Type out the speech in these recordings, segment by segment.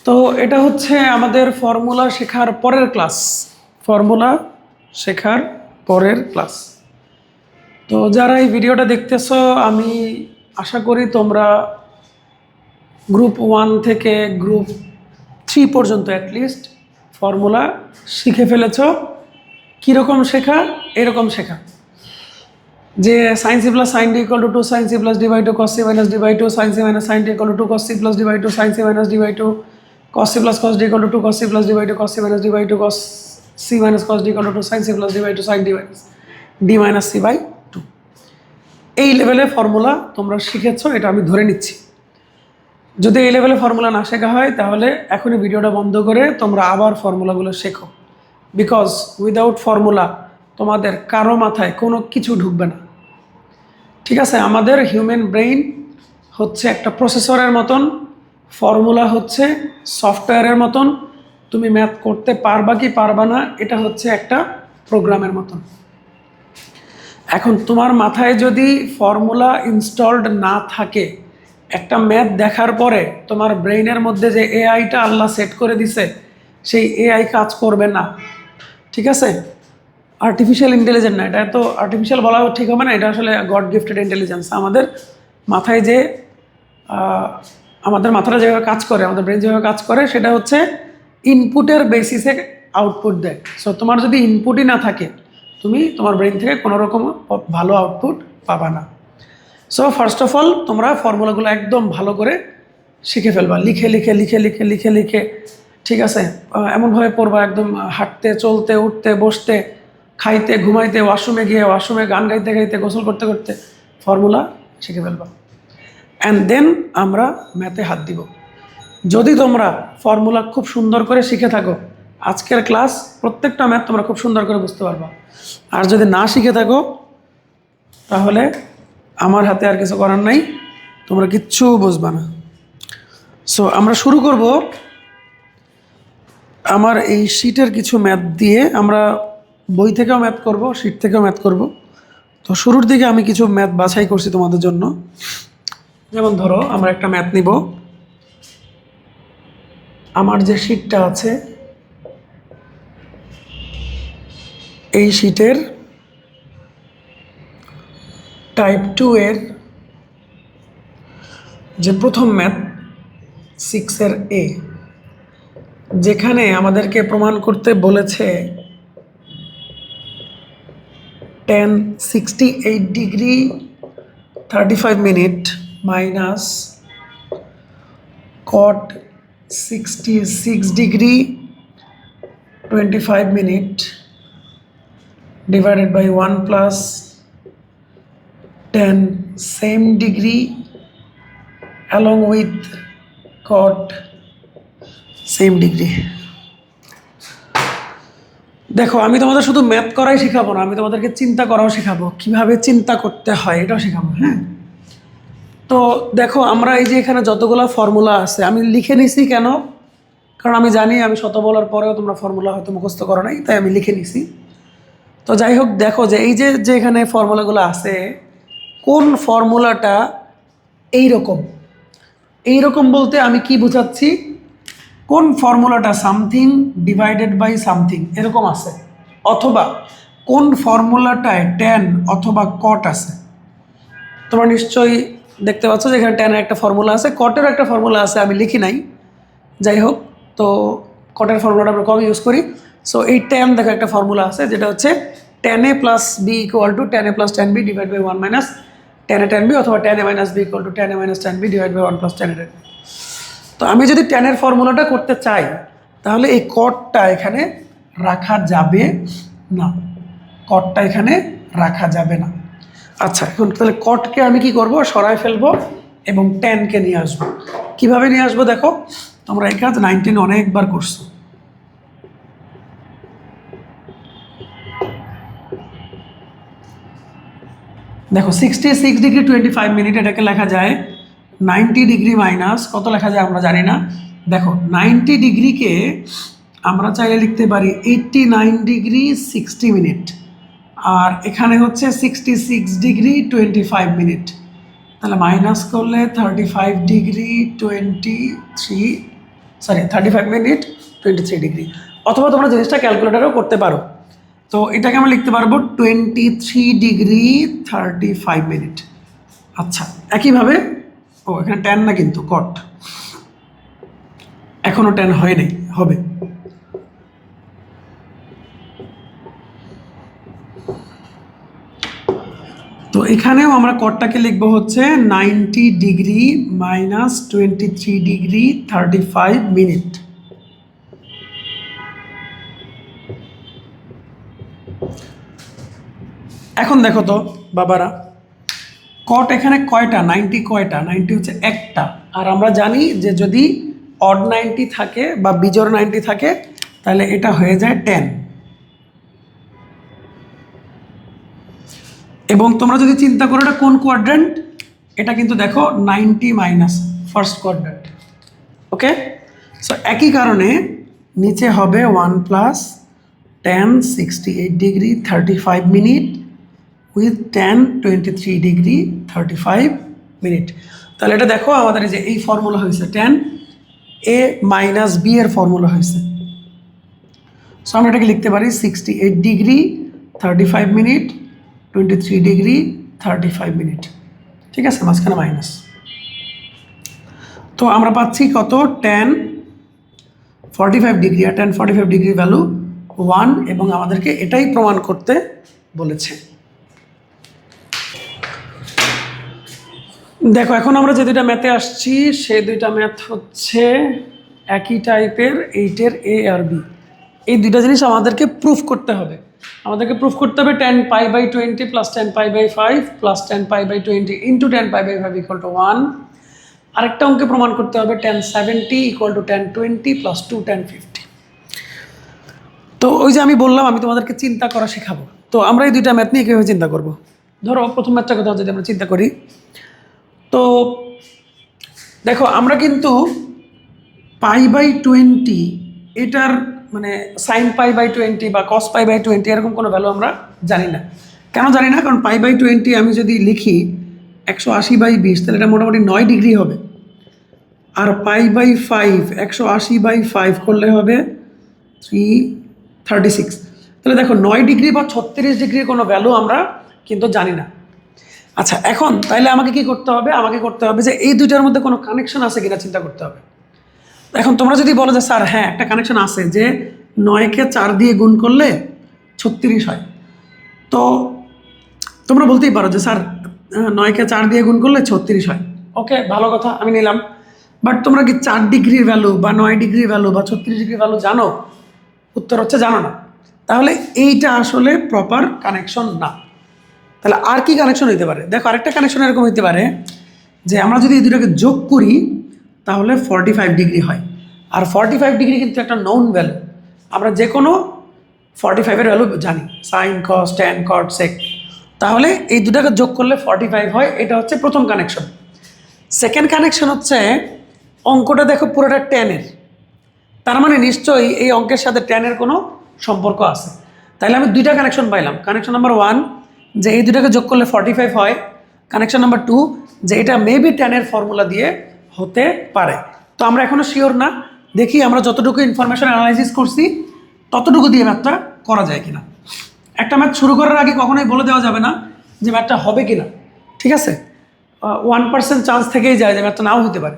তো এটা হচ্ছে আমাদের ফর্মুলা শেখার পরের ক্লাস। ফর্মুলা শেখার পরের ক্লাস। তো যারা এই ভিডিওটা দেখতেছো, আমি আশা করি তোমরা গ্রুপ 1 থেকে গ্রুপ 3 পর্যন্ত অ্যাটলিস্ট ফর্মুলা শিখে ফেলেছ। কীরকম শেখা? এরকম শেখা যে sine C plus sine D equal to 2 sine C plus D by 2 cos C minus D by 2 sine C minus sine D equal to 2 cos C plus D by 2 sine C minus D by 2 cos c plus cos d equal to 2 cos c plus d by 2 cos c minus d by 2 cos c minus cos d equal to 2 sin c plus d by 2 sin d minus c by 2। এই লেভেলে formula তোমরা শিখেছো, এটা আমি ধরে নিচ্ছি। যদি এই লেভেলে ফর্মুলা না শেখা হয় তাহলে এখনই ভিডিওটা বন্ধ করে তোমরা আবার ফর্মুলাগুলো শেখো, বিকজ উইদাউট ফর্মুলা তোমাদের কারো মাথায় কোনো কিছু ঢুকবে না। ঠিক আছে? আমাদের হিউম্যান ব্রেইন হচ্ছে একটা প্রসেসরের মতন, ফর্মুলা হচ্ছে সফটওয়্যারের মতন। তুমি ম্যাথ করতে পারবা কি পারবা না, এটা হচ্ছে একটা প্রোগ্রামের মতন। এখন তোমার মাথায় যদি ফর্মুলা ইনস্টলড না থাকে, একটা ম্যাথ দেখার পরে তোমার ব্রেইনের মধ্যে যে এআইটা আল্লাহ সেট করে দিছে, সেই এআই কাজ করবে না। ঠিক আছে? আর্টিফিশিয়াল ইন্টেলিজেন্স না, এটা তো আর্টিফিশিয়াল বলা ঠিক হবে না, এটা আসলে গড গিফটেড ইন্টেলিজেন্স। আমাদের মাথায় যে আমাদের মাথাটা যেভাবে কাজ করে, আমাদের ব্রেন যেভাবে কাজ করে, সেটা হচ্ছে ইনপুটের বেসিসে আউটপুট দেয়। সো তোমার যদি ইনপুটই না থাকে, তুমি তোমার ব্রেন থেকে কোনো রকম ভালো আউটপুট পাবা না। সো ফার্স্ট অফ অল তোমরা ফর্মুলাগুলো একদম ভালো করে শিখে ফেলবা, লিখে লিখে লিখে লিখে লিখে লিখে। ঠিক আছে? এমনভাবে পড়বা একদম হাঁটতে, চলতে, উঠতে, বসতে, খাইতে, ঘুমাইতে, ওয়াশরুমে গিয়ে, ওয়াশরুমে গান গাইতে গাইতে, গোসল করতে করতে ফর্মুলা শিখে ফেলবা। অ্যান্ড দেন আমরা ম্যাথে হাত দিব। যদি তোমরা ফর্মুলা খুব সুন্দর করে শিখে থাকো, আজকের ক্লাস প্রত্যেকটা ম্যাথ তোমরা খুব সুন্দর করে বুঝতে পারবা। আর যদি না শিখে থাকো তাহলে আমার হাতে আর কিছু করার নাই, তোমরা কিচ্ছু বুঝবা না। সো আমরা শুরু করব আমার এই শিটের কিছু ম্যাথ দিয়ে। আমরা বই থেকেও ম্যাথ করব, শিট থেকেও ম্যাথ করব। তো শুরুর দিকে আমি কিছু ম্যাথ বাছাই করছি তোমাদের জন্য। যেমন ধরো আমরা একটা ম্যাথ নিব। আমার যে শিটটা আছে, এই শিটের টাইপ 2 এর যে প্রথম ম্যাথ 6 এর এ, যেখানে আমাদেরকে প্রমাণ করতে বলেছে tan 68 degree 35 minute minus cot 66 degree 25 minute divided by 1 plus tan same degree along with cot same degree। দেখো, আমি তোমাদের শুধু ম্যাথ করাই শেখাবো না, আমি তোমাদেরকে চিন্তা করাও শেখাবো, কিভাবে চিন্তা করতে হয় এটাও শেখাবো। হ্যাঁ, তো দেখো আমরা এই যে এখানে যতগুলো ফর্মুলা আছে আমি লিখে নিছি। কেন? কারণ আমি জানি আমি শত বলার পরেও তোমরা ফর্মুলা হয়তো মুখস্থ করো নাই, তাই আমি লিখে নিছি। তো যাই হোক, দেখো যে এই যে এখানে ফর্মুলাগুলো আছে, কোন ফর্মুলাটা এইরকম? এইরকম বলতে আমি কি বোঝাচ্ছি? কোন ফর্মুলাটা সামথিং ডিভাইডেড বাই সামথিং এরকম আছে, অথবা কোন ফর্মুলাটায় ট্যান অথবা কট আছে। তোমরা নিশ্চয়ই দেখতে পাচ্ছ যে এখানে ট্যানের একটা ফর্মুলা আছে, কটের একটা ফর্মুলা আছে, আমি লিখি নাই। যাই হোক, তো কটের ফর্মুলাটা আমরা কম ইউজ করি। সো এই ট্যান দেখো একটা ফর্মুলা আছে, যেটা হচ্ছে tan a plus B equal to tan a plus tan b divide by 1 minus tan a tan b, অথবা tan a minus b equal to tan a minus tan b divide by 1 plus tan a tan b। তো আমি যদি ট্যানের ফর্মুলাটা করতে চাই তাহলে এই কটটা এখানে রাখা যাবে না, কটটা এখানে রাখা যাবে না। আচ্ছা, এখন তাহলে কটকে আমি কি করব? সরাই ফেলবো এবং ট্যানকে নিয়ে আসবো। কিভাবে নিয়ে আসবো? দেখো, তোমরা এই কাজ 19 অনেকবার করছো। দেখো 66 ডিগ্রি 25 মিনিট, এটাকে লেখা যায় 90 ডিগ্রি মাইনাস কত লেখা যায় আমরা জানি না। দেখো 90 ডিগ্রিকে আমরা চাইলে লিখতে পারি 89 ডিগ্রি 60 মিনিট, আর এখানে হচ্ছে 66 ডিগ্রি 25 মিনিট। তাহলে মাইনাস করলে 35 ডিগ্রি 23 সরি 35 মিনিট 23 ডিগ্রি, অথবা তোমরা জিনিসটা ক্যালকুলেটারেও করতে পারো। তো এটাকে আমরা লিখতে পারবো 23 ডিগ্রি 35 মিনিট। আচ্ছা, একইভাবে এখানে ট্যান না কিন্তু কট, এখনো ট্যান হয় নাই, হবে। তো এখানেও আমরা কটটাকে লিখবো হচ্ছে 90 ডিগ্রি মাইনাস 23 ডিগ্রি 35 মিনিট। এখন দেখো তো বাবারা, কট এখানে কয়টা, 90 কয়টা, 90 হচ্ছে একটা। আর আমরা জানি যে যদি অড 90 থাকে বা বিজোড় 90 থাকে তাহলে এটা হয়ে যায় 10। এবং তোমরা যদি চিন্তা করো এটা কোন কোয়াড্রেন্ট, এটা কিন্তু দেখো 90 মাইনাস ফার্স্ট কোয়াড্রেন্ট। ওকে, সো একই কারণে নিচে হবে 1 plus 10 68 degree 35 minute with 10 23 degree 35 minute. তাহলে এটা দেখো আমাদের যে এই ফর্মুলা হয়েছে 10 a মাইনাস b এর ফর্মুলা হয়েছে। সো আমরা এটাকে লিখতে পারি 68 ডিগ্রি 35 মিনিট 23 ডিগ্রি 35 মিনিট, ঠিক আছে, মাঝখানে মাইনাস। তো আমরা পাচ্ছি কত, 10 45 ডিগ্রি, আর 10 45 ডিগ্রি ভ্যালু 1, এবং আমাদেরকে এটাই প্রমাণ করতে বলেছে। দেখো এখন আমরা যে দুইটা ম্যাথে আসছি সেই দুইটা ম্যাথ হচ্ছে একই টাইপের, 8-এর এ আর বি। এই দুইটা জিনিস আমাদেরকে প্রুফ করতে হবে। আমাদেরকে প্রুফ করতে হবে 10 pi by 20 plus 10 pi by 5 plus 10 pi by 20 into 10 pi by 5 equal to 1। আরেকটা অঙ্কে প্রমাণ করতে হবে 1070 ইকুয়াল টু 1020 প্লাস 2 1050। তো ওই যে আমি বললাম আমি তোমাদেরকে চিন্তা করা শেখাবো। তো আমরা এই দুইটা ম্যাথ নিয়ে কীভাবে চিন্তা করব। ধরো প্রথম ম্যাথটার কথা যদি আমরা চিন্তা করি, তো দেখো আমরা কিন্তু পাই বাই 20 এটার মানে সাইন পাই বাই 20 বা কস পাই বাই 20 এরকম কোনো ভ্যালু আমরা জানি না। কেন জানি না? কারণ পাই বাই 20 আমি যদি লিখি 180 বাই 20 তাহলে এটা মোটামুটি 9 ডিগ্রি হবে। আর পাই বাই 5 180 বাই 5 করলে হবে 336। তাহলে দেখো 9 ডিগ্রি বা 36 ডিগ্রির কোনো ভ্যালু আমরা কিন্তু জানি না। আচ্ছা, এখন তাইলে আমাকে কি করতে হবে? আমাকে করতে হবে যে এই দুইটার মধ্যে কোনো কানেকশন আছে কিনা চিন্তা করতে হবে। এখন তোমরা যদি বলো যে স্যার হ্যাঁ একটা কানেকশন আছে, যে 9কে 4 দিয়ে গুণ করলে 36 হয়, তো তোমরা বলতেই পারো যে স্যার 9কে 4 দিয়ে গুণ করলে 36 হয়। ওকে, ভালো কথা, আমি নিলাম। বাট তোমরা কি 4 ডিগ্রির ভ্যালু বা 9 ডিগ্রির ভ্যালু বা 36 ডিগ্রির ভ্যালু জানো? উত্তর হচ্ছে জানো না। তাহলে এইটা আসলে প্রপার কানেকশন না। তাহলে আর কি কানেকশন হইতে পারে? দেখো আরেকটা কানেকশন এরকম হইতে পারে যে আমরা যদি এই দুটোকে যোগ করি তাহলে 45 ডিগ্রি হয়। আর 45 ডিগ্রি কিন্তু একটা নোন ভ্যালু, আমরা যে কোনো 45-এর ভ্যালু জানি, সাইন কস ট্যান কট সেক। তাহলে এই দুটাকে যোগ করলে 45 হয়, এটা হচ্ছে প্রথম কানেকশন। সেকেন্ড কানেকশন হচ্ছে অঙ্কটা দেখো পুরোটা ট্যানের, তার মানে নিশ্চয়ই এই অঙ্কের সাথে ট্যানের কোনো সম্পর্ক আছে। তাহলে আমি দুইটা কানেকশন পাইলাম। কানেকশন নাম্বার 1 যে এই দুটাকে যোগ করলে 45 হয়। কানেকশন নাম্বার 2 যে এটা মেবি ট্যানের ফর্মুলা দিয়ে হতে পারে। তো আমরা এখনও শিওর না, দেখি আমরা যতটুকু ইনফরমেশন অ্যানালাইসিস করছি ততটুকু দিয়ে ম্যাথটা করা যায় কিনা। একটা ম্যাথ শুরু করার আগে কখনোই বলে দেওয়া যাবে না যে ম্যাথটা হবে কিনা, ঠিক আছে? 1% চান্স থেকেই যায় যে ম্যাথটা নাও হতে পারে।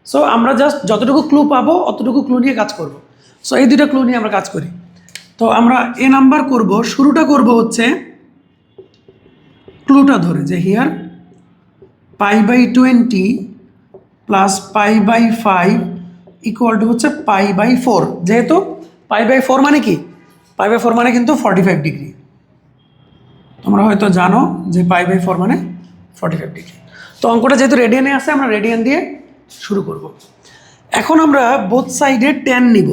সো আমরা জাস্ট যতটুকু ক্লু পাবো অতটুকু ক্লু নিয়ে কাজ করব। সো এই দুটো ক্লু নিয়ে আমরা কাজ করি। তো আমরা এ নাম্বার করব, শুরুটা করব হচ্ছে ক্লুটা ধরে যে here pi by 20 plus pi by 5 equal to হচ্ছে পাই বাই 4। যেহেতু পাই বাই 4 মানে কি? পাই বাই 4 মানে কিন্তু 45 ডিগ্রি। তোমরা হয়তো জানো যে পাই বাই 4 মানে 45 ডিগ্রি। তো অঙ্কটা যেহেতু রেডিয়ানে আছে আমরা রেডিয়ান দিয়ে শুরু করব। এখন আমরা বোথ সাইডে ট্যান নিব।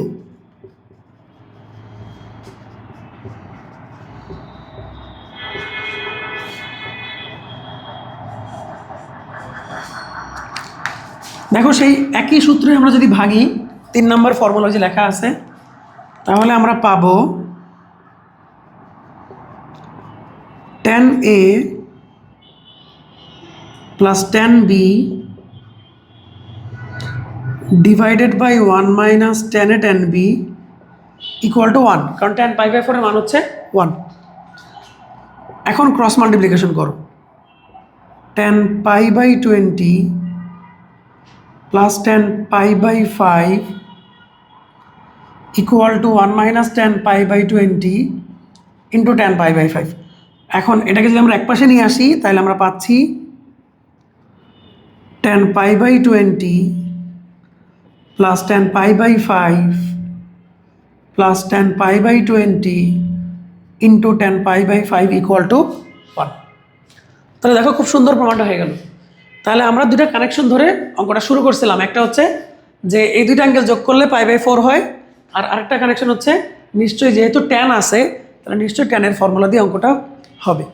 দেখো সেই একই সূত্রে আমরা যদি ভাগি, 3 নম্বর ফর্মুলা যে লেখা আছে, তাহলে আমরা পাবো tan A plus tan B divided by 1 minus tan A tan B equal to 1, কারণ টেন পাই বাই 4 এর মান হচ্ছে 1। এখন ক্রস মাল্টিপ্লিকেশন করো, tan pi by 20 plus tan pi by 5 equal to 1 minus tan pi by 20 into tan pi by 5। এখন এটাকে যদি আমরা একপাশে নিয়ে আসি তাহলে আমরা পাচ্ছি tan pi by 20 plus tan pi by 5 plus tan pi by 20 into tan pi by 5 equal to 1। তাহলে দেখো খুব সুন্দর প্রমাণটা হয়ে গেল। তাহলে আমরা দুটা কানেকশন ধরে অঙ্কটা শুরু করছিলাম। একটা হচ্ছে যে এই দুইটা অ্যাঙ্গেল যোগ করলে পাই বাই 4 হয়, আর আরেকটা কানেকশন হচ্ছে নিশ্চয়ই যেহেতু ট্যান আছে তাহলে নিশ্চয়ই ট্যানের ফর্মুলা দিয়ে অঙ্কটা হবে।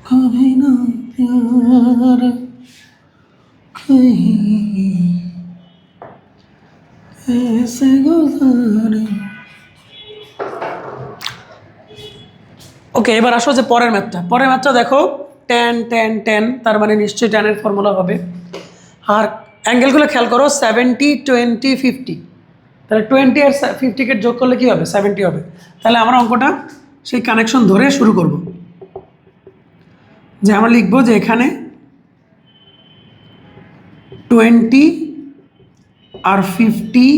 कभी ना प्यार कहीं ऐसे गुजारे। ওকে, এবার আসো যে পরের ম্যাথটা দেখো, টেন টেন টেন, তার মানে নিশ্চয়ই টেনের ফর্মুলা হবে। আর অ্যাঙ্গেলগুলো খেয়াল করো, 70 20 50, তাহলে 20 আর 50 যোগ করলে কী হবে? 70 হবে। তাহলে আমরা অঙ্কটা সেই কানেকশন ধরে শুরু করব, যে আমরা লিখবো যে এখানে 20 আর 50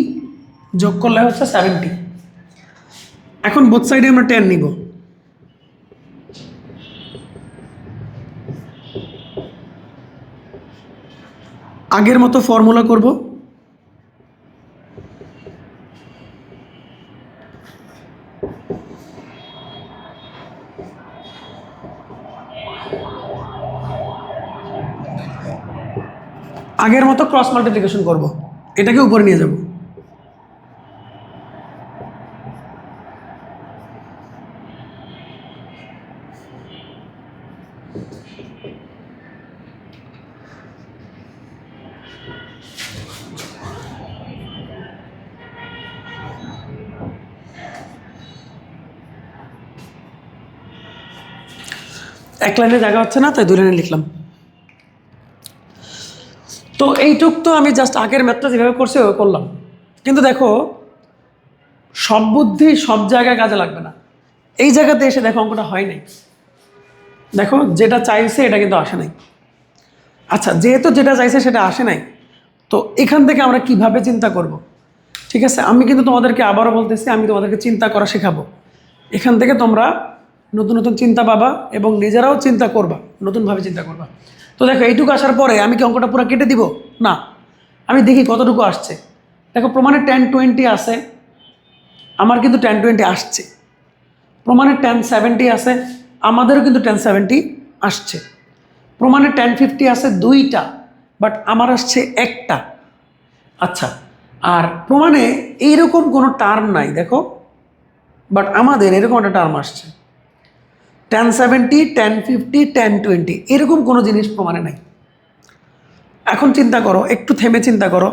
যোগ করলে হচ্ছে 70। এখন বোথ সাইডে আমরা 10 নিব। আগের মতো ফর্মুলা করব, আগের মতো ক্রস মাল্টিপ্লিকেশন করব, এটাকে উপরে নিয়ে যাব। এক লাইনে জায়গা হচ্ছে না, তাই দুই লাইনে লিখলাম। তো এইটুক তো আমি জাস্ট আগের ম্যাথটা যেভাবে করছি ওই করলাম, কিন্তু দেখো সব বুদ্ধি সব জায়গায় কাজে লাগবে না। এই জায়গাতে এসে দেখো অঙ্কটা হয় নাই, দেখো যেটা চাইছে এটা কিন্তু আসে নাই। আচ্ছা, যেহেতু যেটা চাইছে সেটা আসে নাই, তো এখান থেকে আমরা কিভাবে চিন্তা করব? ঠিক আছে, আমি কিন্তু তোমাদেরকে আবারও বলতেছি, আমি তোমাদেরকে চিন্তা করা শেখাবো। এখান থেকে তোমরা নতুন নতুন চিন্তা পাবা এবং নিজেরাও চিন্তা করবা, নতুনভাবে চিন্তা করবা। তো দেখো এইটুকু আসার পরে আমি কি অঙ্কটা পুরো কেটে দিব? না, আমি দেখি কতটুকু আসছে। দেখো প্রমাণে 10 20 আছে, আমার কিন্তু 10 20 আসছে। প্রমাণে 10 70 আছে, আমাদেরও কিন্তু 10 70 আসছে। প্রমাণে 10 50 আছে দুইটা, বাট আমার আসছে একটা। আচ্ছা, আর প্রমাণে এইরকম কোনো টার্ম নাই দেখো, বাট আমাদের এরকম একটা টার্ম আসছে 10 70 10 50 10 20, এরকম কোনো জিনিস প্রমাণে নাই। এখন চিন্তা করো, একটু থেমে চিন্তা করো,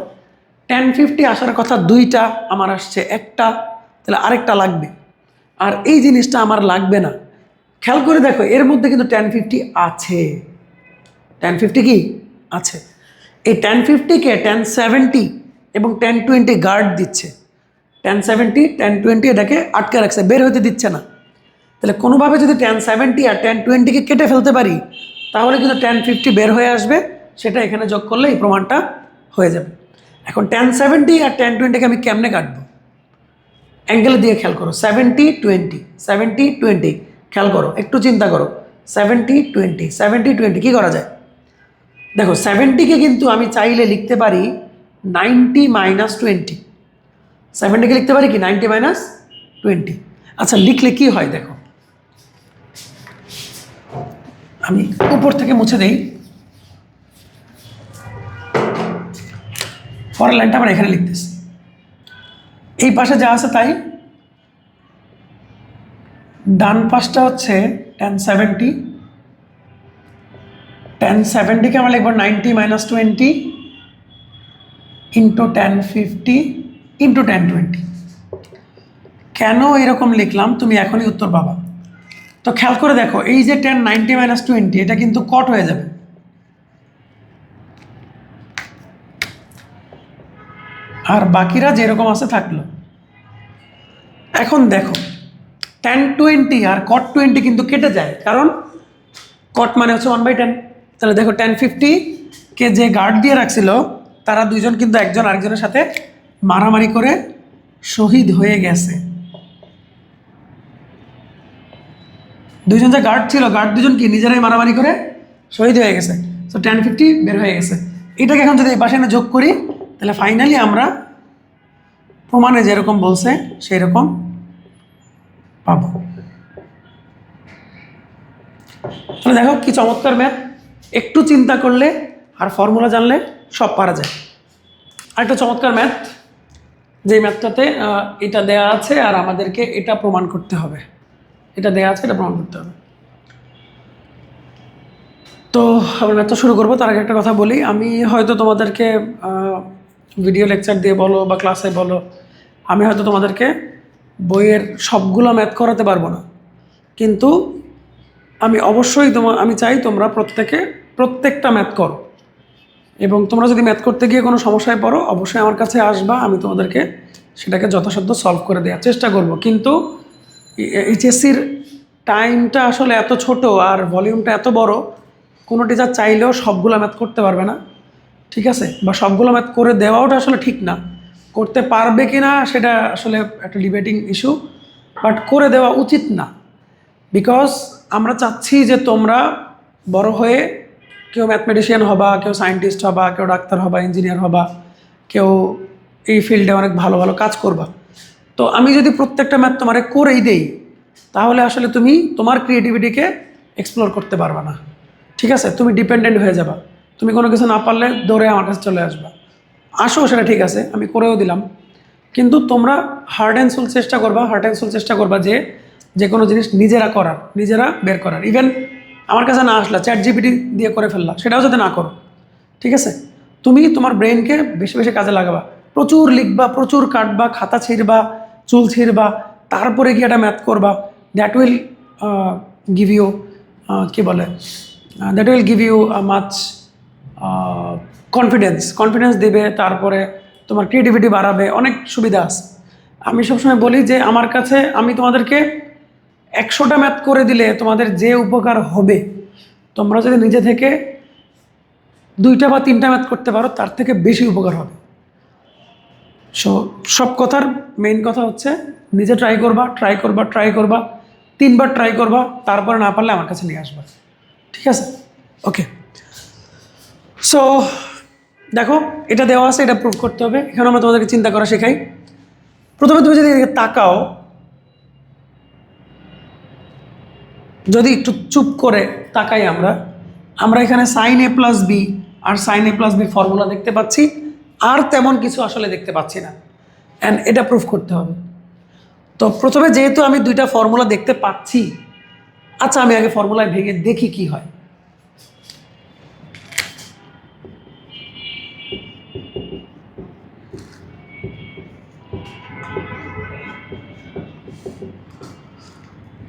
10 50 আসার কথা দুইটা, আমার আসছে একটা, তাহলে আরেকটা লাগবে। আর এই জিনিসটা আমার লাগবে না। খেয়াল করে দেখো এর মধ্যে কিন্তু 10 50 আছে, 10 50 কি আছে। এই 10 50-কে 10 70 এবং 10 20 গার্ড দিচ্ছে। 10 70 10 20 এটাকে আটকে রাখছে, বের হতে দিচ্ছে না। তাহলে কোনোভাবে যদি 10 70 আর 10 20-কে কেটে ফেলতে পারি, তাহলে কিন্তু 10 50 বের হয়ে আসবে, সেটা এখানে যোগ করলে এই প্রমাণটা হয়ে যাবে। এখন 10 70 আর 10 20-কে আমি কেমনে কাটবো? অ্যাঙ্গেল দিয়ে খেয়াল করো, 70 20 70 20, খেয়াল করো, একটু চিন্তা করো, 70 20 70 20 কী করা যায়? দেখো 70-কে কিন্তু আমি চাইলে লিখতে পারি 90 - 20। 70-কে লিখতে পারি কি 90 - 20। আচ্ছা, লিখলে কি হয় দেখো, আমি উপর থেকে মুছে দেই, পরের লাইনটা আমরা এখানে লিখতেছি। এই পাশে যা আছে তাই ডান পাশটা হচ্ছে tan70, tan70কে আমরা লিখবো 90 - 20 ইন্টু tan50 ইন্টু tan20। কেন এরকম লিখলাম তুমি এখনই উত্তর পাবা। তো খেয়াল করে দেখো, এই যে tan90 - 20 এটা কিন্তু কট হয়ে যাবে, আর বাকিরা যেরকম আছে থাকলো। এখন দেখো tan20 আর cot20 কিন্তু কেটে যায়, কারণ কট মানে হচ্ছে 1/10। তাহলে দেখো tan50কে যে গার্ড দিয়ে রাখছিল তারা দুইজন কিন্তু একজন আরেকজনের সাথে মারামারি করে শহীদ হয়ে গেছে। দুইজন যে গার্ড ছিল, গার্ড দুজন কি নিজেরাই মারামারি করে শহীদ হয়ে গেছে। তো tan50 বের হয়ে গেছে। এটাকে এখন যদি এই পাশে এনে যোগ করি, তাহলে ফাইনালি আমরা প্রমাণে যেরকম বলছে সেই রকম পাবো। তাহলে দেখো কি চমৎকার ম্যাথ, একটু চিন্তা করলে আর ফর্মুলা জানলে সব পারা যায়। আরেকটা চমৎকার ম্যাথ, যে ম্যাথটাতে এটা দেয়া আছে আর আমাদেরকে এটা প্রমাণ করতে হবে। এটা দেয়া আছে, এটা প্রমাণ করতে হবে। তো আমরা ম্যাথটা শুরু করবো। তার আগে একটা কথা বলি, আমি হয়তো তোমাদেরকে ভিডিও লেকচার দিয়ে বলো বা ক্লাসে বলো, আমি হয়তো তোমাদেরকে বইয়ের সবগুলো ম্যাথ করাতে পারবো না, কিন্তু আমি অবশ্যই আমি চাই তোমরা প্রত্যেকটা ম্যাথ করো, এবং তোমরা যদি ম্যাথ করতে গিয়ে কোনো সমস্যায় পড়ো অবশ্যই আমার কাছে আসবা, আমি তোমাদেরকে সেটাকে যথাসাধ্য সলভ করে দেওয়ার চেষ্টা করব। কিন্তু এইচএসসির টাইমটা আসলে এত ছোট আর ভলিউমটা এত বড়, কোনো টিচার চাইলেও সবগুলো ম্যাথ করতে পারবে না, ঠিক আছে? বা সবগুলো ম্যাথ করে দেওয়াটা আসলে ঠিক না, করতে পারবে কি না সেটা আসলে একটা ডিবেটিং ইস্যু, বাট করে দেওয়া উচিত না। বিকজ আমরা চাচ্ছি যে তোমরা বড় হয়ে কেউ ম্যাথমেটিশিয়ান হবা, কেউ সায়েন্টিস্ট হবা, কেউ ডাক্তার হবা, ইঞ্জিনিয়ার হবা, কেউ এই ফিল্ডে অনেক ভালো ভালো কাজ করবা। তো আমি যদি প্রত্যেকটা ম্যাথ তোমারে করেই দেই, তাহলে আসলে তুমি তোমার ক্রিয়েটিভিটিকে এক্সপ্লোর করতে পারবা না, ঠিক আছে? তুমি ডিপেন্ডেন্ট হয়ে যাবা, তুমি কোনো কিছু না পারলে দৌড়ে আমার কাছে চলে আসবা। আসো, সেটা ঠিক আছে, আমি করেও দিলাম, কিন্তু তোমরা হার্ড অ্যান্ড সোল চেষ্টা করবা যে কোনো জিনিস নিজেরা করার, নিজেরা বের করার। ইভেন আমার কাছে না আসলা, ChatGPT দিয়ে করে ফেললা, সেটাও যাতে না করো, ঠিক আছে? তুমি তোমার ব্রেনকে বেশি বেশি কাজে লাগাবা, প্রচুর লিখবা, প্রচুর কাটবা, খাতা ছিঁড়বা, চুল ছিঁড়বা, তারপরে গিয়ে একটা ম্যাথ করবা। দ্যাট উইল গিভ ইউ কী বলে, that will give you much confidence দেবে, তারপরে তোমার ক্রিয়েটিভিটি বাড়াবে, অনেক সুবিধা আছে। আমি সবসময় বলি যে আমার কাছে আমি তোমাদেরকে 100টা ম্যাথ করে দিলে তোমাদের যে উপকার হবে, তোমরা যদি নিজে থেকে 2টা বা 3টা ম্যাথ করতে পারো তার থেকে বেশি উপকার হবে। সব কথার মেইন কথা হচ্ছে নিজে ট্রাই করবা 3বার ট্রাই করবা, তারপরে না পারলে আমার কাছে নিয়ে আসবা, ঠিক আছে? ওকে, সো দেখো এটা দেওয়া আছে, এটা প্রুভ করতে হবে। এখানে আমরা তোমাদেরকে চিন্তা করা শেখাই। প্রথমে তুমি যদি এদিকে তাকাও, যদি একটু চুপ করে তাকাই আমরা এখানে sin a + b আর sin a + b ফর্মুলা দেখতে পাচ্ছি, আর তেমন কিছু আসলে দেখতে পাচ্ছি না, অ্যান্ড এটা প্রুফ করতে হবে। তো প্রথমে যেহেতু আমি 2টা ফর্মুলা দেখতে পাচ্ছি, আচ্ছা আমি আগে ফর্মুলায় ভেঙে দেখি কি হয়।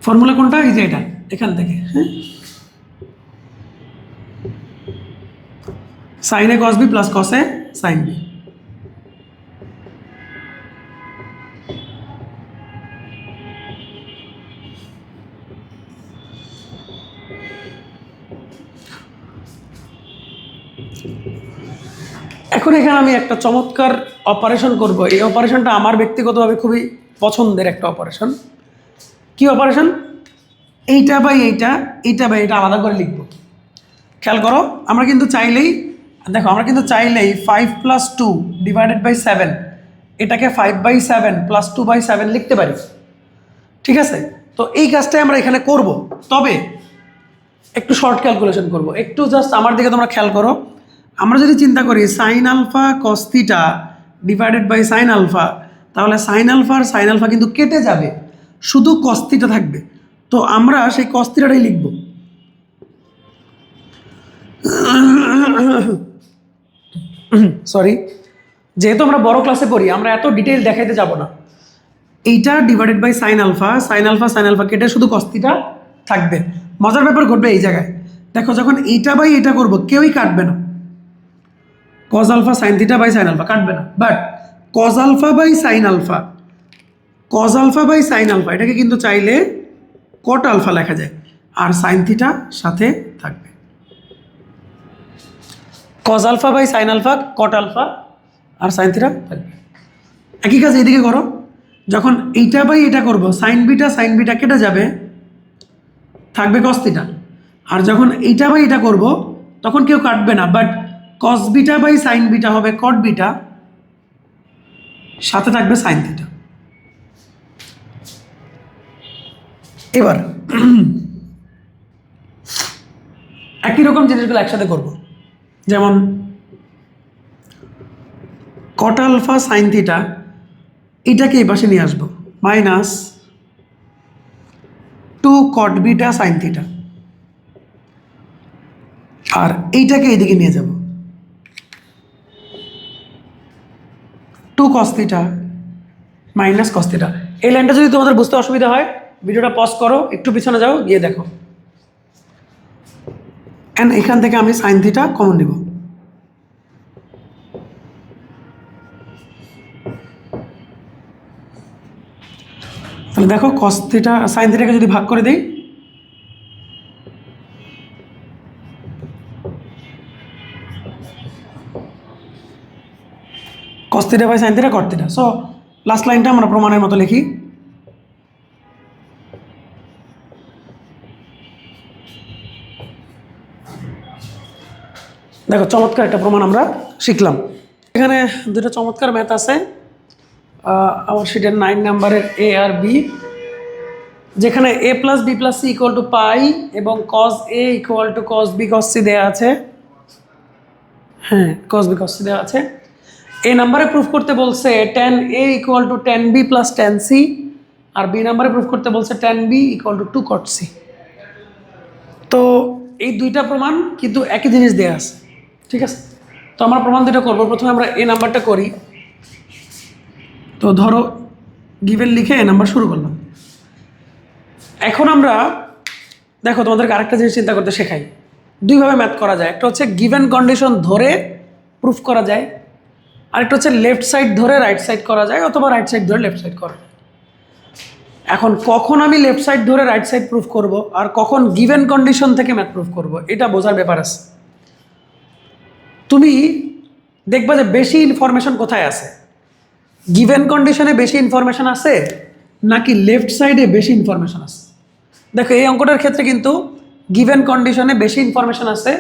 ফর্মুলা কোনটা? এই যে এটা, এখান থেকে, হ্যাঁ, sin a cos b + cos a sin b। এখন এখানে আমি একটা চমৎকার অপারেশন করব। এই অপারেশনটা আমার ব্যক্তিগতভাবে খুবই পছন্দের একটা অপারেশন। কি অপারেশন? এইটা বাই এইটা আলাদা করে লিখব। খেয়াল করো, আমরা কিন্তু চাইলেই 5 + 2 / 7 এটাকে 5/7 + 2/7 লিখতে পারি, ঠিক আছে? তো এই কাজটাই আমরা এখানে করব, তবে একটু শর্ট ক্যালকুলেশন করব। একটু জাস্ট আমার দিকে তোমরা খেয়াল করো। আমরা যদি চিন্তা করি sin α cos θ / sin α, তাহলে sin α আর sin α কিন্তু কেটে যাবে, শুধু cos θ থাকবে। তো আমরা সেই কস থিটাটাই লিখব। সরি, যেহেতু আমরা বড় ক্লাসে পড়ি আমরা এত ডিটেইল দেখাইতে যাব না। এইটা divided by sine alpha, sine alpha sine alpha কেটে শুধু কস থিটা থাকবে। মজার ব্যাপার ঘটবে এই জায়গায়, দেখো যখন এইটা বাই এটা করব কেউই কাটবে না, cos alpha sine theta by sine alpha কাটবে না, but cos alpha by sine alpha, cos alpha by sine alpha এটাকে কিন্তু চাইলে কট আলফা লেখা যায়, আর সাইন থিটা সাথে থাকবে। Cos alpha by sine alpha, cot alpha আর সাইন থিটা থাকবে। একই কাজ এইদিকে করো, যখন এইটা বাই এটা করব সাইন বিটা কেটে যাবে, থাকবে কস থিটা। আর যখন এইটা বাই এটা করব তখন কেউ কাটবে না, but cos beta by sine beta হবে কট বিটা, সাথে থাকবে সাইন থিটা। এবার একই রকম জিনিসগুলো একসাথে করব, যেমন কট আলফা সাইন থিটা এটাকে এই পাশে নিয়ে আসবো, minus 2 cot beta sine theta, আর এইটাকে এইদিকে নিয়ে যাব 2 cos theta minus cos theta. এই লাইনটা যদি তোমাদের বুঝতে অসুবিধা হয় ভিডিওটা পজ করো, একটু পিছনে যাও, গিয়ে দেখো। অ্যান্ড এখান থেকে আমি সাইন থিটা কমন নিব, তাহলে দেখো কস থিটা সাইন থিটাকে যদি ভাগ করে দিই, cos theta by sine theta cot theta. So last লাইনটা আমরা প্রমাণের মতো লিখি, দেখো চমৎকার একটা প্রমাণ আমরা শিখলাম। এখানে দুটো চমৎকার ম্যাথ আছে আমার শিটের 9 নাম্বারের এ আর বি, যেখানে A plus B plus C equal to pi এবং cos A equal to cos B cos C দেওয়া আছে। হ্যাঁ, কজ বি কজ সি দেওয়া আছে। এ নাম্বারে প্রুফ করতে বলছে tan A equal to tan B plus tan সি, আর বি নাম্বারে প্রুফ করতে বলছে tan B equal to 2 cot C. তো এই দুইটা প্রমাণ কিন্তু একই জিনিস দেওয়া আছে, ঠিক আছে? তো আমরা প্রমাণ দুটো করবো। প্রথমে আমরা এ নাম্বারটা করি। তো ধরো গিভেন লিখে এ নাম্বার শুরু করলাম। এখন আমরা দেখো তোমাদেরকে আরেকটা জিনিস চিন্তা করতে শেখাই। দুইভাবে ম্যাথ করা যায়, একটা হচ্ছে গিভেন কন্ডিশন ধরে প্রুফ করা যায়, আরেকটা হচ্ছে লেফট সাইড ধরে রাইট সাইড করা যায়, অথবা রাইট সাইড ধরে লেফট সাইড করা যায়। এখন কখন আমি লেফট সাইড ধরে রাইট সাইড প্রুফ করব আর কখন গিভেন কন্ডিশন থেকে ম্যাথ প্রুফ করব, এটা বোঝার ব্যাপার আছে। তুমি দেখবা যে বেশি ইনফরমেশন কোথায় আছে, গিভেন কন্ডিশনে বেশি ইনফরমেশন আছে নাকি লেফট সাইডে বেশি ইনফরমেশন আছে। দেখো এই অঙ্কটার ক্ষেত্রে কিন্তু গিভেন কন্ডিশনে বেশি ইনফরমেশন আছে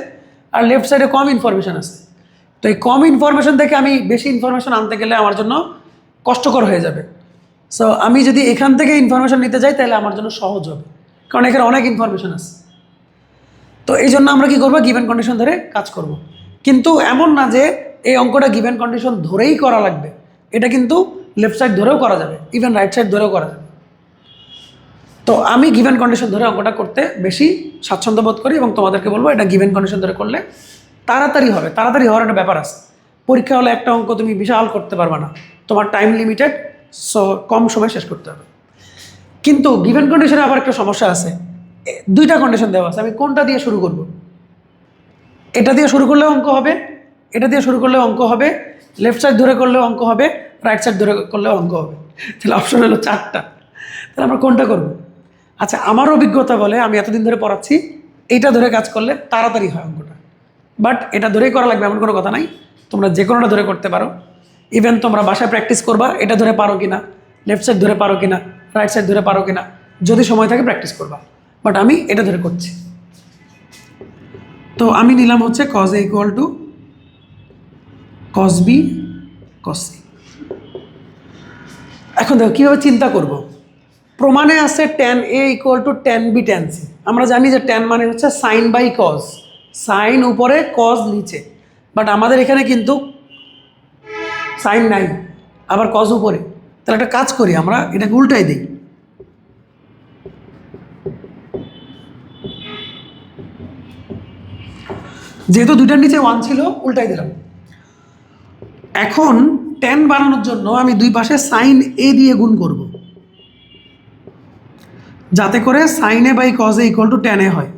আর লেফট সাইডে কম ইনফরমেশন আছে। তো এই কম ইনফরমেশন থেকে আমি বেশি ইনফরমেশন আনতে গেলে আমার জন্য কষ্টকর হয়ে যাবে। সো আমি যদি এখান থেকে ইনফরমেশন নিতে যাই তাহলে আমার জন্য সহজ হবে, কারণ এখানে অনেক ইনফরমেশন আছে। তো এই জন্য আমরা কি করবো, গিভেন কন্ডিশন ধরে কাজ করব। কিন্তু এমন না যে এই অঙ্কটা গিভেন কন্ডিশন ধরেই করা লাগবে, এটা কিন্তু লেফট সাইড ধরেও করা যাবে, ইভেন রাইট সাইড ধরেও করা যাবে। তো আমি গিভেন কন্ডিশন ধরে অঙ্কটা করতে বেশি স্বাচ্ছন্দ্য বোধ করি এবং তোমাদেরকে বলবো এটা গিভেন কন্ডিশন ধরে করলে তাড়াতাড়ি হবে। তাড়াতাড়ি হওয়ার একটা ব্যাপার আছে। পরীক্ষা হলে একটা অঙ্ক তুমি বিশাল করতে পারবে না, তোমার টাইম লিমিটেড, সো কম সময় শেষ করতে হবে। কিন্তু গিভেন কন্ডিশনে আবার একটা সমস্যা আছে, দুইটা কন্ডিশন দেওয়া আছে, আমি কোনটা দিয়ে শুরু করব। এটা দিয়ে শুরু করলেও অঙ্ক হবে, এটা দিয়ে শুরু করলেও অঙ্ক হবে, লেফট সাইড ধরে করলেও অঙ্ক হবে, রাইট সাইড ধরে করলেও অঙ্ক হবে। তাহলে অপশন হলো 4টা। তাহলে আমরা কোনটা করব? আচ্ছা, আমার অভিজ্ঞতা বলে, আমি এতদিন ধরে পড়াচ্ছি, এইটা ধরে কাজ করলে তাড়াতাড়ি হয় অঙ্কটা। বাট এটা ধরেই করা লাগবে এমন কোনো কথা নাই, তোমরা যে কোনোটা ধরে করতে পারো। ইভেন তোমরা বাসায় প্র্যাকটিস করবা এটা ধরে পারো কিনা, লেফট সাইড ধরে পারো কিনা, রাইট সাইড ধরে পারো কিনা, যদি সময় থাকে প্র্যাকটিস করবা। বাট আমি এটা ধরে করছি। তো আমি নিলাম হচ্ছে cos A equal to cos B cos C. এখন দেখো কীভাবে চিন্তা করব। প্রমাণে আছে tan A equal to tan B tan C. আমরা জানি যে tan মানে হচ্ছে সাইন বাই কজ, সাইন উপরে কজ নিচে, বাট আমাদের এখানে কিন্তু সাইন নাই, আবার কজ উপরে। তাহলে একটা কাজ করি, আমরা এটাকে উল্টাই দিই। যেহেতু দুইটার নিচে 1 ছিল উল্টাই দিলাম। এখন tan বানানোর জন্য আমি দুই পাশে sin a দিয়ে গুণ করব, যাতে করে sin a by cos a equal to tan a হয়।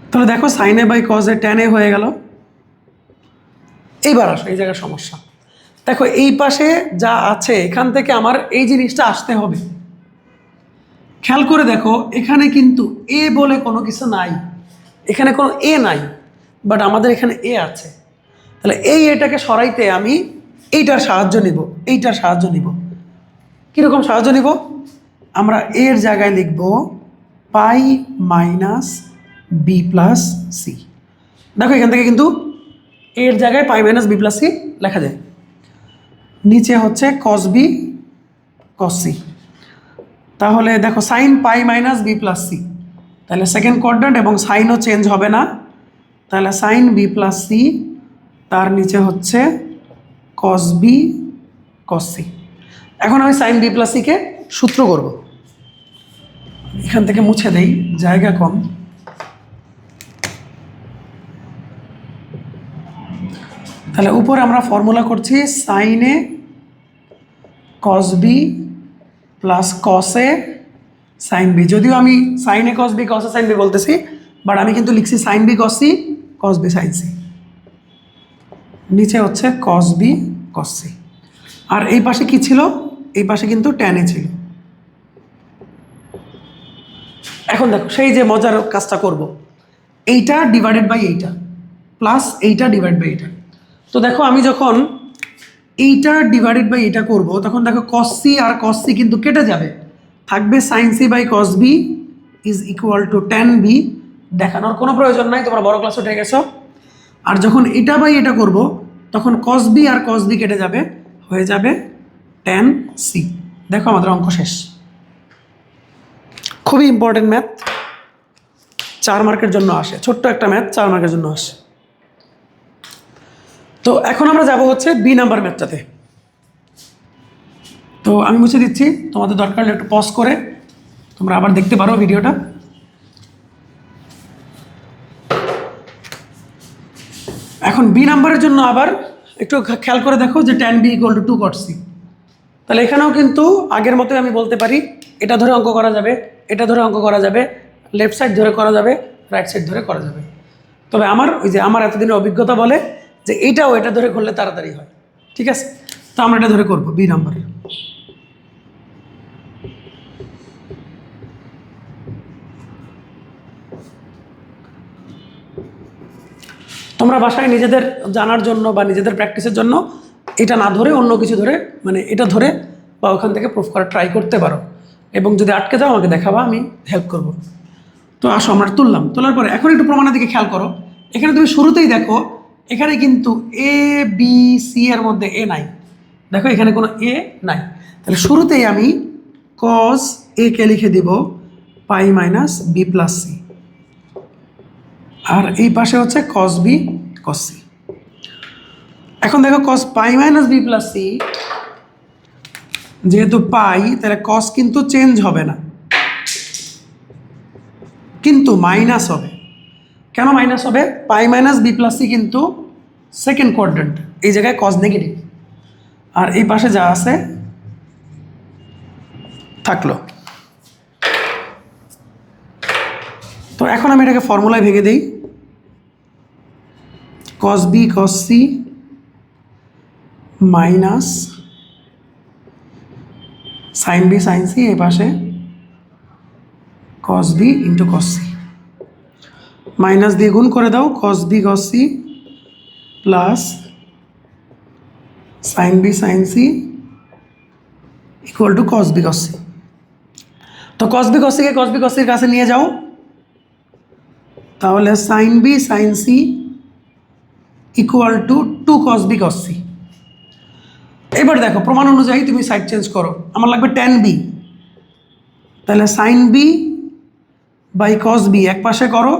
তাহলে দেখো sin a by cos a tan a হয়ে গেল। এইবার আসো এই জায়গায় সমস্যা। দেখো এই পাশে যা আছে এখান থেকে আমার এই জিনিসটা আসতে হবে। খেয়াল করে দেখো এখানে কিন্তু এ বলে কোনো কিছু নাই, এখানে কোনো এ নাই, বাট আমাদের এখানে এ আছে। তাহলে এটাকে সরাইতে আমি এইটার সাহায্য নিব, এইটার সাহায্য নিব। কীরকম সাহায্য নিব? আমরা এর জায়গায় লিখব পাই মাইনাস বি প্লাস সি। দেখো এখান থেকে কিন্তু এর জায়গায় পাই মাইনাস বি প্লাস সি লেখা যায়। নিচে হচ্ছে কস বি কস সি। তাহলে দেখো sine pi minus B plus C, তাহলে সেকেন্ড কোয়াড্র্যান্ট এবং সাইনও চেঞ্জ হবে না। তাহলে সাইন বি প্লাস সি, তার নিচে হচ্ছে কস বি কস সি। এখন আমি সাইন বি প্লাস সিকে সূত্র করব। এখান থেকে মুছে দেই, জায়গা কম। তাহলে উপরে আমরা ফর্মুলা করছি sine A cos B plus cos A sine B. যদিও আমি sine A cos B cos A sine B বলতেছি, বাট আমি কিন্তু লিখছি sine B cos C cos B sine C. নিচে হচ্ছে কস বি কস সি। আর এই পাশে কি ছিল? এই পাশে কিন্তু ট্যান এ ছিল। এখন দেখো সেই যে মজার কাজটা করব, এইটা ডিভাইডেড বাই এইটা প্লাস এইটা ডিভাইড বাই এইটা। তো দেখো আমি যখন এইটা ডিভাইডেড বাই এইটা করব, তখন দেখো কস সি আর কস সি কিন্তু কেটে যাবে, থাকবে sine C by cos B is equal to tan B. দেখানোর কোনো প্রয়োজন নাই, তোমরা বড় ক্লাস উঠে গেছো। আর যখন এটা বাই এটা করব, তখন কস বি আর কস বি কেটে যাবে, হয়ে যাবে ট্যান সি। দেখো আমাদের অঙ্ক শেষ। খুবই ইম্পর্টেন্ট ম্যাথ, 4 মার্কের জন্য আসে, ছোট্ট একটা ম্যাথ 4 মার্কের জন্য আসে। তো এখন আমরা যাব হচ্ছে বি নাম্বার ম্যাথটাতে। তো আমি মুছে দিচ্ছি, তোমাদের দরকার হলে একটু পজ করে তোমরা আবার দেখতে পারো ভিডিওটা। এখন বি নাম্বারের জন্য আবার একটু খেয়াল করে দেখো যে tan B equal to 2 cot c। তাহলে এখানেও কিন্তু আগের মতোই আমি বলতে পারি, এটা ধরে অঙ্ক করা যাবে, এটা ধরে অঙ্ক করা যাবে, লেফট সাইড ধরে করা যাবে, রাইট সাইড ধরে করা যাবে। তবে আমার এতদিনের অভিজ্ঞতা বলে যে এইটাও এটা ধরে করলে তাড়াতাড়ি হয়। ঠিক আছে, তো আমরা এটা ধরে করবো বি নাম্বারে। তোমরা বাসায় নিজেদের জানার জন্য বা নিজেদের প্র্যাকটিসের জন্য এটা না ধরে অন্য কিছু ধরে, মানে এটা ধরে বা ওখান থেকে প্রুফ করা ট্রাই করতে পারো, এবং যদি আটকে যাও আমাকে দেখাবা, আমি হেল্প করব। তো আসো আমরা তুললাম, তোলার পরে এখন একটু প্রমাণের দিকে খেয়াল করো। এখানে তুমি শুরুতেই দেখো এখানে কিন্তু এ বি সি এর মধ্যে এ নাই। দেখো এখানে কোনো এ নাই, তাহলে শুরুতেই আমি কস এ কে লিখে দিব পাই মাইনাস বি প্লাস সি, আর এই পাশে হচ্ছে কস বি কস সি। এখন দেখো কস পাই মাইনাস বি প্লাস সি, যেহেতু পাই তাহলে কস কিন্তু চেঞ্জ হবে না, কিন্তু মাইনাস হবে। কেন মাইনাস হবে? পাই মাইনাস বি প্লাস সি কিন্তু সেকেন্ড কোয়াড্রেন্ট, এই জায়গায় কস নেগেটিভ, আর এই পাশে যা আছে থাকলো। তো এখন আমি এটাকে ফর্মুলায় ভেঙে দিই, cos B cos C minus sine B sine C, এই পাশে cos B into cos C. Minus দিয়ে গুণ করে দাও, cos B cos C plus sine B sine C equal to cos B cos C. তো কস বি কস সিকে কস B কস সির কাছে নিয়ে যাও, তাহলে sine B sine C equal to 2 cos B cos C. এবার দেখো প্রমাণ অনুযায়ী তুমি সাইড চেঞ্জ করো, আমার লাগবে ট্যান বি, তাহলে sine B by cos B এক পাশে করো,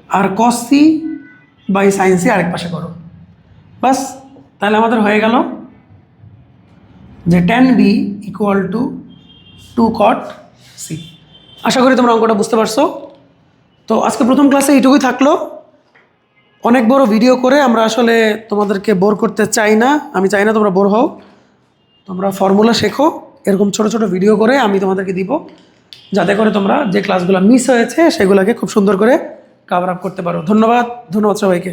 আর cos C by sine C আরেক পাশে করো, বাস। তাহলে আমাদের হয়ে গেল যে tan b equal to 2 cot c। আশা করি তোমরা অঙ্কটা বুঝতে পারছো। তো আজকে প্রথম ক্লাসে এইটুকুই থাকলো। অনেক বড় ভিডিও করে আমরা আসলে তোমাদেরকে বোর করতে চাই না, আমি চাই না তোমরা বোর হও। তোমরা ফর্মুলা শেখো, এরকম ছোট ছোট ভিডিও করে আমি তোমাদেরকে দিব, যাতে করে তোমরা যে ক্লাসগুলো মিস হয়েছে সেগুলোকে খুব সুন্দর করে কভার আপ করতে পারো। ধন্যবাদ সবাইকে।